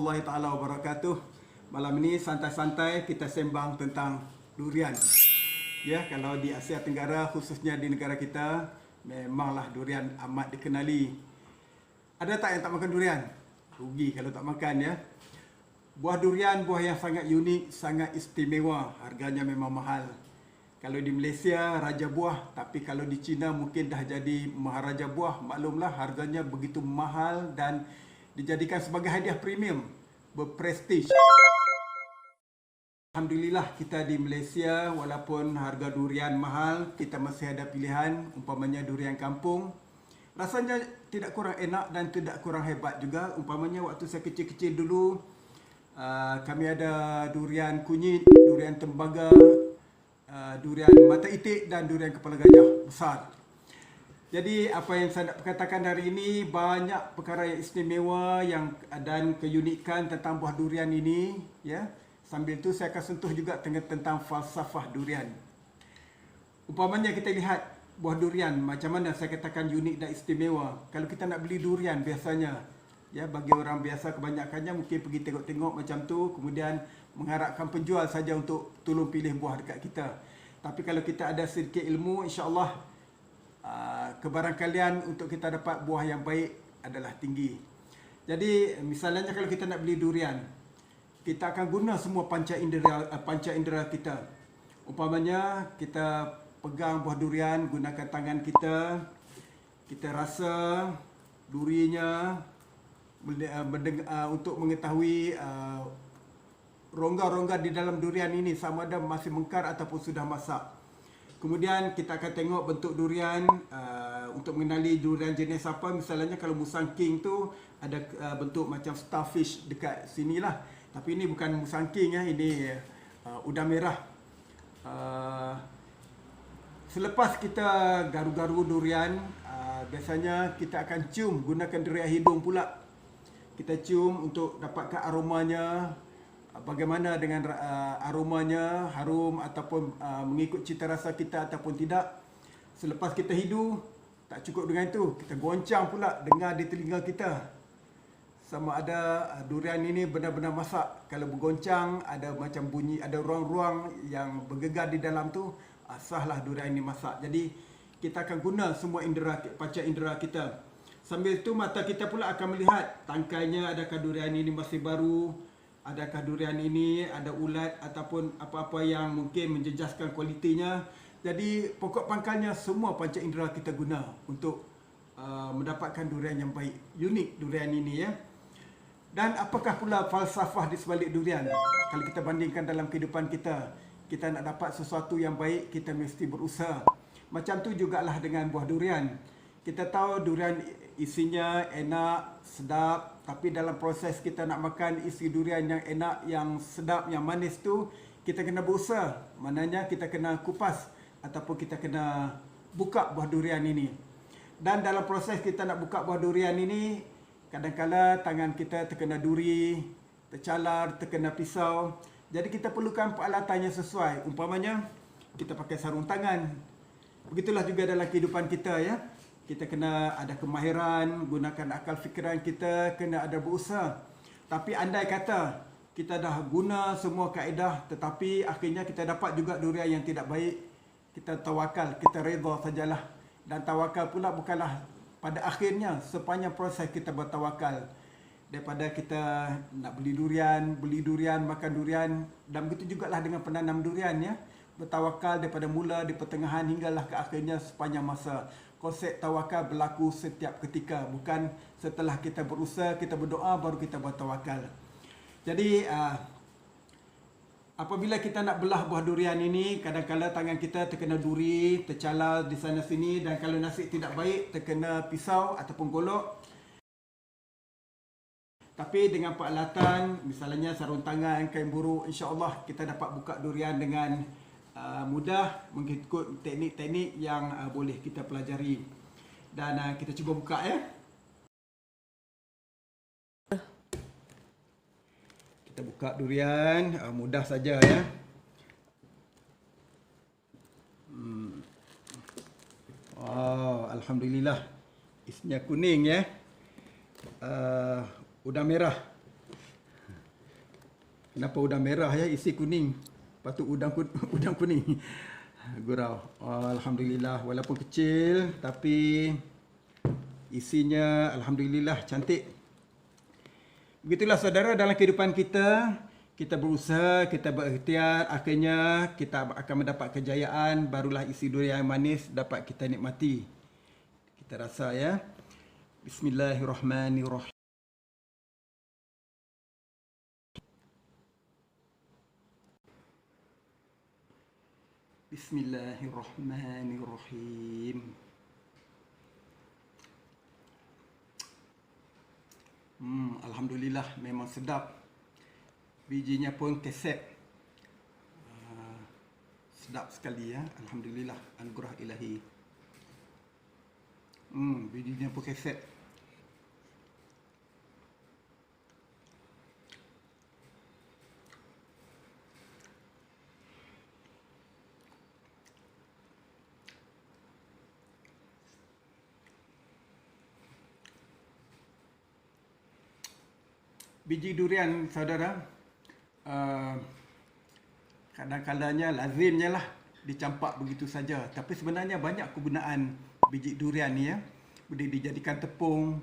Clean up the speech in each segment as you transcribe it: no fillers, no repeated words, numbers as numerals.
warahmatullahi taala wabarakatuh. Malam ini santai-santai kita sembang tentang durian. Ya, kalau di Asia Tenggara khususnya di negara kita memanglah durian amat dikenali. Ada tak yang tak makan durian? Rugi kalau tak makan ya. Buah durian buah yang sangat unik, sangat istimewa, harganya memang mahal. Kalau di Malaysia raja buah, tapi kalau di China mungkin dah jadi maharaja buah. Maklumlah harganya begitu mahal dan dijadikan sebagai hadiah premium, berprestij. Alhamdulillah kita di Malaysia walaupun harga durian mahal, kita masih ada pilihan, umpamanya durian kampung. Rasanya tidak kurang enak dan tidak kurang hebat juga. Umpamanya waktu saya kecil-kecil dulu, kami ada durian kunyit, durian tembaga, durian mata itik dan durian kepala gajah besar. Jadi apa yang saya nak katakan hari ini, banyak perkara yang istimewa dan keunikan tentang buah durian ini ya. Sambil itu saya akan sentuh juga tentang falsafah durian. Umpamanya kita lihat buah durian, macam mana saya katakan unik dan istimewa. Kalau kita nak beli durian biasanya, ya, bagi orang biasa kebanyakannya mungkin pergi tengok-tengok macam tu, kemudian mengharapkan penjual saja untuk tolong pilih buah dekat kita. Tapi kalau kita ada sedikit ilmu, insya-Allah kebarangkalian untuk kita dapat buah yang baik adalah tinggi. Jadi misalnya kalau kita nak beli durian, kita akan guna semua panca indera kita. Umpamanya kita pegang buah durian, gunakan tangan kita, kita rasa durinya untuk mengetahui rongga-rongga di dalam durian ini sama ada masih mengkar ataupun sudah masak. Kemudian kita akan tengok bentuk durian untuk mengenali durian jenis apa. Misalnya kalau Musang King tu ada bentuk macam starfish dekat sinilah. Tapi ini bukan Musang King ya, ini udang merah. Selepas kita garu-garu durian, biasanya kita akan cium, gunakan durian hidung pula. Kita cium untuk dapatkan aromanya, bagaimana dengan aromanya, harum ataupun mengikut cita rasa kita ataupun tidak. Selepas kita hidu, tak cukup dengan itu, kita goncang pula, dengar di telinga kita sama ada durian ini benar-benar masak. Kalau bergoncang, ada macam bunyi, ada ruang-ruang yang bergegar di dalam tu, sahlah durian ini masak. Jadi kita akan guna semua panca indera kita. Sambil itu mata kita pula akan melihat tangkainya, adakah durian ini masih baru, adakah durian ini ada ulat ataupun apa-apa yang mungkin menjejaskan kualitinya. Jadi pokok pangkalnya semua panca indera kita guna untuk mendapatkan durian yang baik. Unik durian ini ya. Dan apakah pula falsafah di sebalik durian? Kalau kita bandingkan dalam kehidupan kita, kita nak dapat sesuatu yang baik, kita mesti berusaha. Macam tu jugalah dengan buah durian. Kita tahu durian isinya enak, sedap, tapi dalam proses kita nak makan isi durian yang enak, yang sedap, yang manis tu, kita kena berusaha. Maknanya kita kena kupas ataupun kita kena buka buah durian ini. Dan dalam proses kita nak buka buah durian ini, kadang-kadang tangan kita terkena duri, tercalar, terkena pisau. Jadi kita perlukan peralatan yang sesuai. Umpamanya kita pakai sarung tangan. Begitulah juga dalam kehidupan kita ya. Kita kena ada kemahiran, gunakan akal fikiran kita, kena ada berusaha. Tapi andai kata kita dah guna semua kaedah tetapi akhirnya kita dapat juga durian yang tidak baik, kita tawakal, kita redha sajalah. Dan tawakal pula bukanlah pada akhirnya, sepanjang proses kita bertawakal. Daripada kita nak beli durian, makan durian. Dan begitu jugalah dengan penanam durian ya. Bertawakal daripada mula, di pertengahan hinggalah ke akhirnya sepanjang masa. Konsep tawakal berlaku setiap ketika. Bukan setelah kita berusaha, kita berdoa, baru kita bertawakal. Jadi apabila kita nak belah buah durian ini, kadang-kadang tangan kita terkena duri, tercalar di sana sini, dan kalau nasib tidak baik terkena pisau ataupun golok. Tapi dengan peralatan, misalnya sarung tangan, kain buruk, insya-Allah kita dapat buka durian dengan mudah mengikut teknik-teknik yang boleh kita pelajari. Dan kita cuba buka ya. Kita buka durian, mudah saja ya. Oh, alhamdulillah. Isinya kuning ya. Udang merah. Kenapa udang merah ya, isi kuning. Patut udang kuning. Gurau. Alhamdulillah, walaupun kecil tapi isinya alhamdulillah cantik. Begitulah saudara, dalam kehidupan kita, kita berusaha, kita berikhtiar, akhirnya kita akan mendapat kejayaan, barulah isi durian yang manis dapat kita nikmati. Kita rasa ya. Bismillahirrahmanirrahim. Bismillahirrahmanirrahim. Alhamdulillah, memang sedap. Bijinya pun keset. Sedap sekali ya. Alhamdulillah, anugerah ilahi. Bijinya pun keset. Biji durian saudara, kadang-kadangnya lazimnya lah dicampak begitu saja. Tapi sebenarnya banyak kegunaan biji durian ni ya. Boleh dijadikan tepung,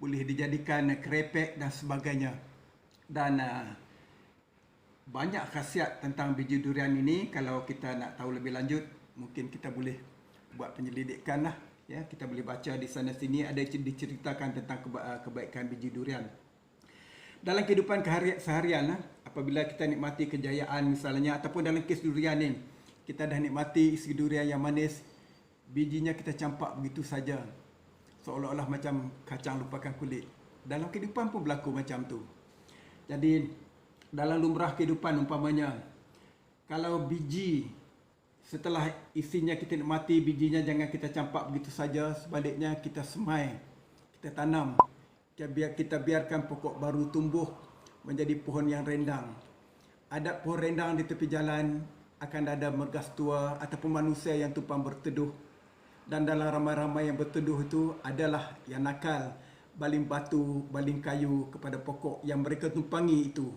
boleh dijadikan kerepek dan sebagainya. Dan banyak khasiat tentang biji durian ini. Kalau kita nak tahu lebih lanjut, mungkin kita boleh buat penyelidikan lah. Ya, kita boleh baca di sana sini ada diceritakan tentang kebaikan biji durian. Dalam kehidupan seharian, apabila kita nikmati kejayaan misalnya, ataupun dalam kes durian ni, kita dah nikmati isi durian yang manis, bijinya kita campak begitu saja, seolah-olah macam kacang lupakan kulit. Dalam kehidupan pun berlaku macam tu. Jadi dalam lumrah kehidupan umpamanya, kalau biji setelah isinya kita nikmati, bijinya jangan kita campak begitu saja, sebaliknya kita semai, kita tanam. Kita biarkan pokok baru tumbuh menjadi pohon yang rendang. Ada pohon rendang di tepi jalan, akan ada mergas tua ataupun manusia yang tumpang berteduh. Dan dalam ramai-ramai yang berteduh itu adalah yang nakal, baling batu, baling kayu kepada pokok yang mereka tumpangi itu.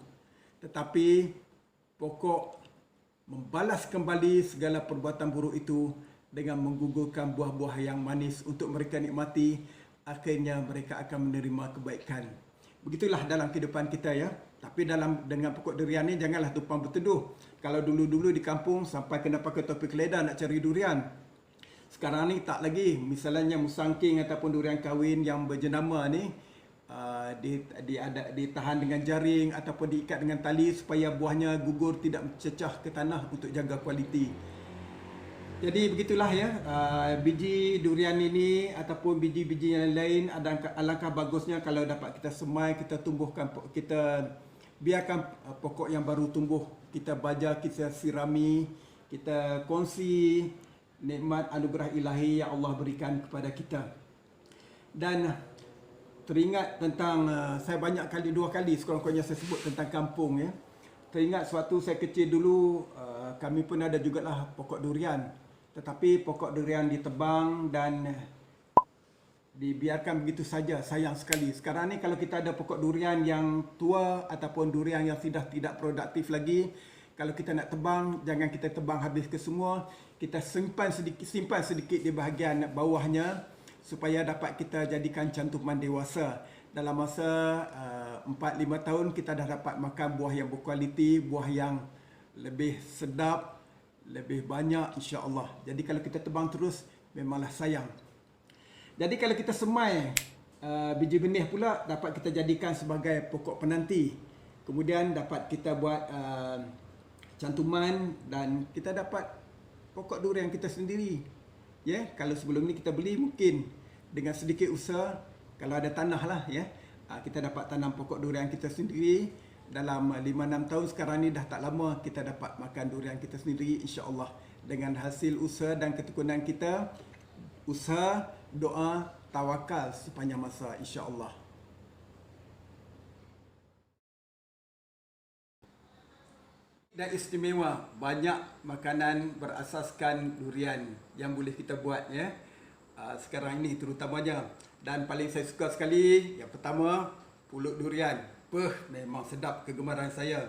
Tetapi pokok membalas kembali segala perbuatan buruk itu dengan menggugurkan buah-buah yang manis untuk mereka nikmati. Akhirnya mereka akan menerima kebaikan. Begitulah dalam kehidupan kita ya. Tapi dengan pokok durian ni janganlah tumpang berteduh. Kalau dulu-dulu di kampung sampai kena pakai topi keledar nak cari durian. Sekarang ni tak lagi. Misalnya musangking ataupun durian kahwin yang berjenama ni ditahan dengan jaring ataupun diikat dengan tali supaya buahnya gugur, tidak mencecah ke tanah untuk jaga kualiti. Jadi begitulah ya, biji durian ini ataupun biji-biji yang lain, alangkah bagusnya kalau dapat kita semai, kita tumbuhkan, kita biarkan pokok yang baru tumbuh, kita baja, kita sirami, kita kongsi nikmat anugerah ilahi yang Allah berikan kepada kita. Dan teringat tentang, saya banyak kali, 2 kali sekurang-kurangnya saya sebut tentang kampung ya. Teringat suatu saya kecil dulu, kami pun ada jugalah pokok durian. Tetapi pokok durian ditebang dan dibiarkan begitu saja, sayang sekali. Sekarang ni kalau kita ada pokok durian yang tua ataupun durian yang sudah tidak produktif lagi, kalau kita nak tebang, jangan kita tebang habis ke semua. Kita simpan sedikit di bahagian bawahnya supaya dapat kita jadikan cantuman dewasa. Dalam masa 4-5 tahun kita dah dapat makan buah yang berkualiti, buah yang lebih sedap, lebih banyak insya-Allah. Jadi kalau kita tebang terus memanglah sayang. Jadi kalau kita semai biji benih pula dapat kita jadikan sebagai pokok penanti. Kemudian dapat kita buat cantuman dan kita dapat pokok durian kita sendiri. Ya, kalau sebelum ni kita beli mungkin dengan sedikit usaha, kalau ada tanah lah ya, kita dapat tanam pokok durian kita sendiri. Dalam 5-6 tahun sekarang ni dah tak lama kita dapat makan durian kita sendiri insya-Allah, dengan hasil usaha dan ketekunan kita, usaha, doa, tawakal sepanjang masa insya-Allah. Dan istimewa, banyak makanan berasaskan durian yang boleh kita buat ya. Sekarang ini terutamanya, dan paling saya suka sekali yang pertama pulut durian. Memang sedap, kegemaran saya.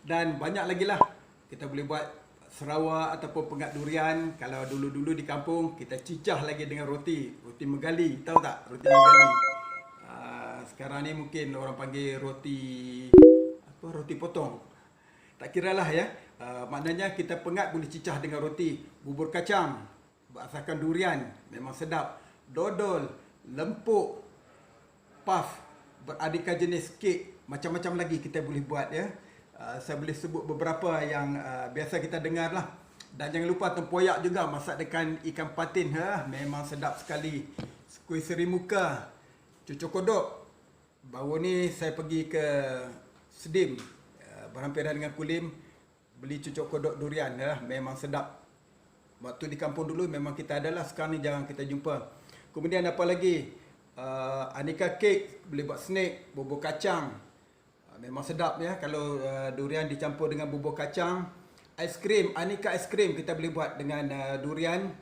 Dan banyak lagi lah kita boleh buat Sarawak ataupun pengat durian. Kalau dulu-dulu di kampung kita cicah lagi dengan roti megali, tahu tak roti megali? Sekarang ni mungkin orang panggil roti potong. Tak kiralah ya. Maknanya kita pengat boleh cicah dengan roti. Bubur kacang berasakan durian memang sedap. Dodol, lempuk, puff, beraneka jenis kek, macam-macam lagi kita boleh buat ya. Saya boleh sebut beberapa yang biasa kita dengar lah. Dan jangan lupa tempoyak juga, masak dengan ikan patin. Memang sedap sekali. Kuih seri muka, cucuk kodok. Baru ni saya pergi ke Sedim, berhampiran dengan Kulim, beli cucuk kodok durian. Memang sedap. Waktu di kampung dulu memang kita ada lah, sekarang ni jarang kita jumpa. Kemudian apa lagi? Aneka kek, boleh buat snack, bubur kacang. Memang sedap ya kalau durian dicampur dengan bubur kacang. Aiskrim, aneka aiskrim kita boleh buat dengan durian.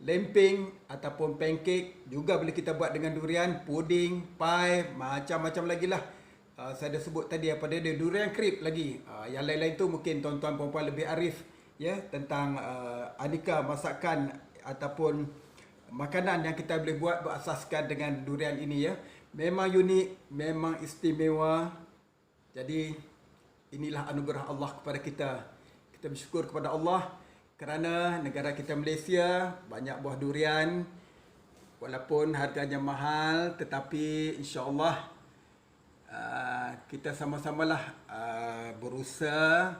Lemping ataupun pancake juga boleh kita buat dengan durian. Puding, pie, macam-macam lagi lah. Saya dah sebut tadi apa dia, durian crepe lagi. Yang lain-lain tu mungkin tuan-tuan perempuan lebih arif ya tentang aneka masakan ataupun makanan yang kita boleh buat berasaskan dengan durian ini ya. Memang unik, memang istimewa. Jadi inilah anugerah Allah kepada kita. Kita bersyukur kepada Allah kerana negara kita Malaysia banyak buah durian. Walaupun harganya mahal, tetapi insya-Allah kita sama-samalah berusaha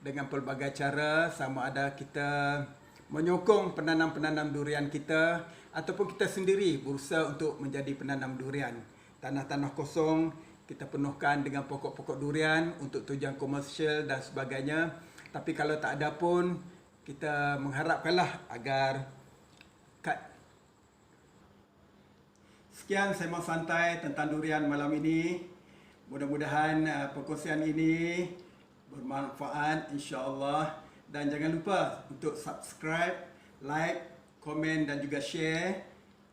dengan pelbagai cara, sama ada kita menyokong penanam-penanam durian kita ataupun kita sendiri berusaha untuk menjadi penanam durian. Tanah-tanah kosong kita penuhkan dengan pokok-pokok durian untuk tujuan komersial dan sebagainya. Tapi kalau tak ada pun, kita mengharapkanlah agar sekian sembang santai tentang durian malam ini. Mudah-mudahan perkongsian ini bermanfaat insya-Allah. Dan jangan lupa untuk subscribe, like, komen dan juga share.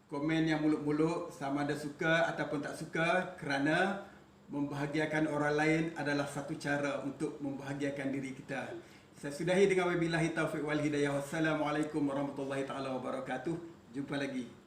Komen yang muluk-muluk sama ada suka ataupun tak suka, kerana membahagiakan orang lain adalah satu cara untuk membahagiakan diri kita. Saya sudahi dengan wabillahi taufiq wal hidayah. Wassalamualaikum warahmatullahi taala wabarakatuh. Jumpa lagi.